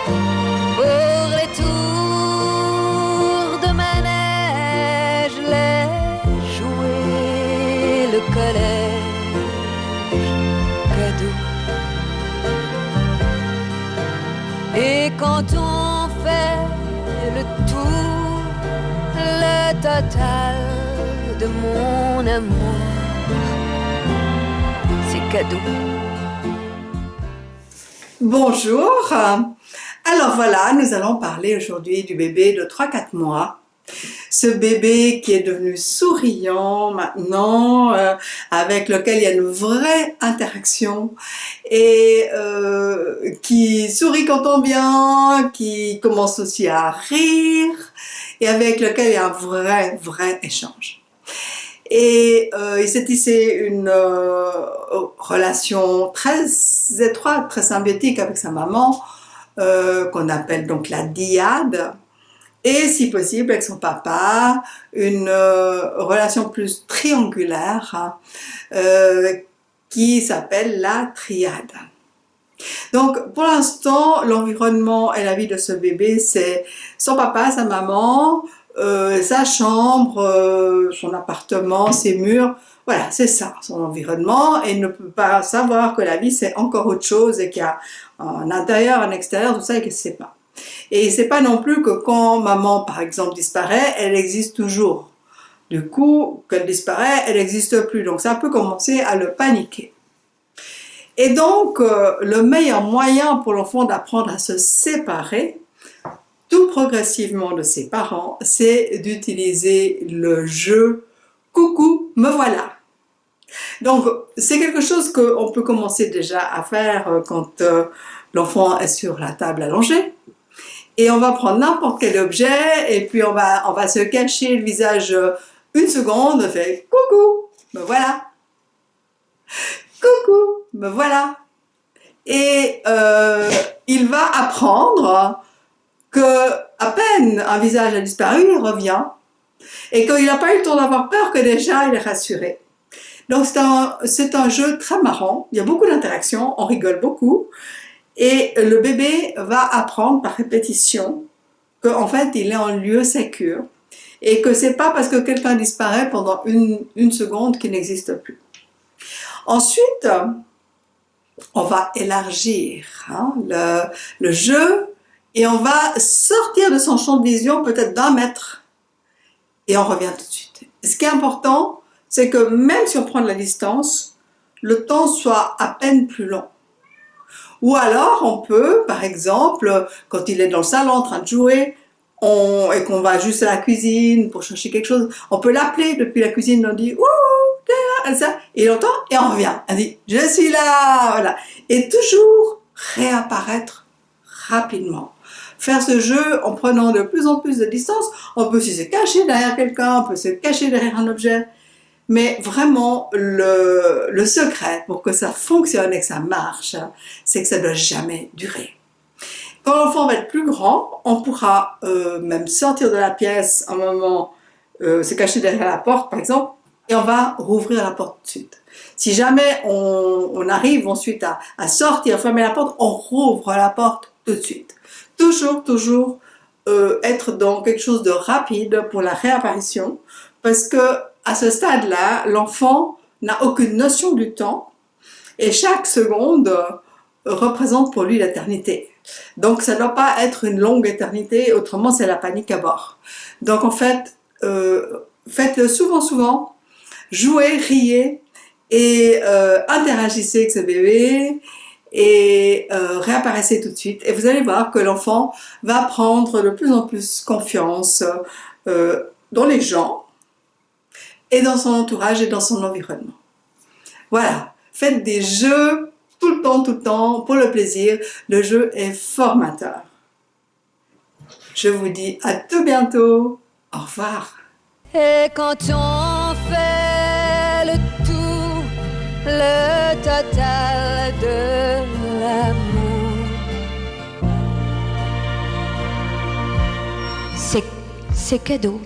Pour les tours de manège, les jouets, le collège, cadeau. Et quand on fait le tour, le total de mon amour, c'est cadeau. Bonjour. Alors voilà, nous allons parler aujourd'hui du bébé de 3-4 mois. Ce bébé qui est devenu souriant maintenant, avec lequel il y a une vraie interaction et qui sourit quand on vient, qui commence aussi à rire et avec lequel il y a un vrai échange. Et il s'est tissé une relation très étroite, très symbiotique avec sa maman, qu'on appelle donc la dyade, et si possible avec son papa, une relation plus triangulaire qui s'appelle la triade. Donc pour l'instant, l'environnement et la vie de ce bébé, c'est son papa, sa maman, sa chambre, son appartement, ses murs, voilà, c'est ça, son environnement, et il ne peut pas savoir que la vie c'est encore autre chose et qu'il y a un intérieur, un extérieur, tout ça, et qu'il ne sait pas. Et il ne sait pas non plus que quand maman, par exemple, disparaît, elle existe toujours. Du coup, qu'elle disparaît, elle n'existe plus. Donc ça peut commencer à le paniquer. Et donc, le meilleur moyen pour l'enfant d'apprendre à se séparer, tout progressivement de ses parents, c'est d'utiliser le jeu « Coucou, me voilà ». Donc, c'est quelque chose qu'on peut commencer déjà à faire quand l'enfant est sur la table allongée. Et on va prendre n'importe quel objet et puis on va se cacher le visage une seconde, on fait « Coucou, me voilà ». Coucou, me voilà. Et il va apprendre que à peine un visage a disparu, il revient. Et qu'il n'a pas eu le temps d'avoir peur, que déjà il est rassuré. Donc c'est un jeu très marrant, il y a beaucoup d'interactions, on rigole beaucoup. Et le bébé va apprendre par répétition qu'en fait il est en lieu sécure. Et que c'est pas parce que quelqu'un disparaît pendant une seconde qu'il n'existe plus. Ensuite, on va élargir le jeu et on va sortir de son champ de vision peut-être d'1 mètre et on revient tout de suite. Ce qui est important, c'est que même si on prend de la distance, le temps soit à peine plus long. Ou alors on peut, par exemple, quand il est dans le salon en train de jouer, et qu'on va juste à la cuisine pour chercher quelque chose, on peut l'appeler depuis la cuisine, on dit « Ouh, t'es là !» ça, et il entend et on revient. On dit « Je suis là !» Voilà. Et toujours réapparaître rapidement. Faire ce jeu en prenant de plus en plus de distance. On peut aussi se cacher derrière quelqu'un, on peut se cacher derrière un objet. Mais vraiment, le secret pour que ça fonctionne et que ça marche, c'est que ça ne doit jamais durer. Quand l'enfant va être plus grand, on pourra même sortir de la pièce un moment, se cacher derrière la porte par exemple, et on va rouvrir la porte tout de suite. Si jamais on arrive ensuite à sortir, fermer la porte, on rouvre la porte tout de suite. Toujours être dans quelque chose de rapide pour la réapparition, parce que à ce stade-là, l'enfant n'a aucune notion du temps et chaque seconde représente pour lui l'éternité. Donc ça ne doit pas être une longue éternité, autrement c'est la panique à bord. Donc en fait, faites-le souvent, jouez, riez et interagissez avec ce bébé et réapparaissez tout de suite. Et vous allez voir que l'enfant va prendre de plus en plus confiance dans les gens, et dans son entourage et dans son environnement. Voilà, faites des jeux tout le temps, pour le plaisir. Le jeu est formateur. Je vous dis à tout bientôt. Au revoir. Et quand on fait le tout, le total de l'amour, c'est cadeau.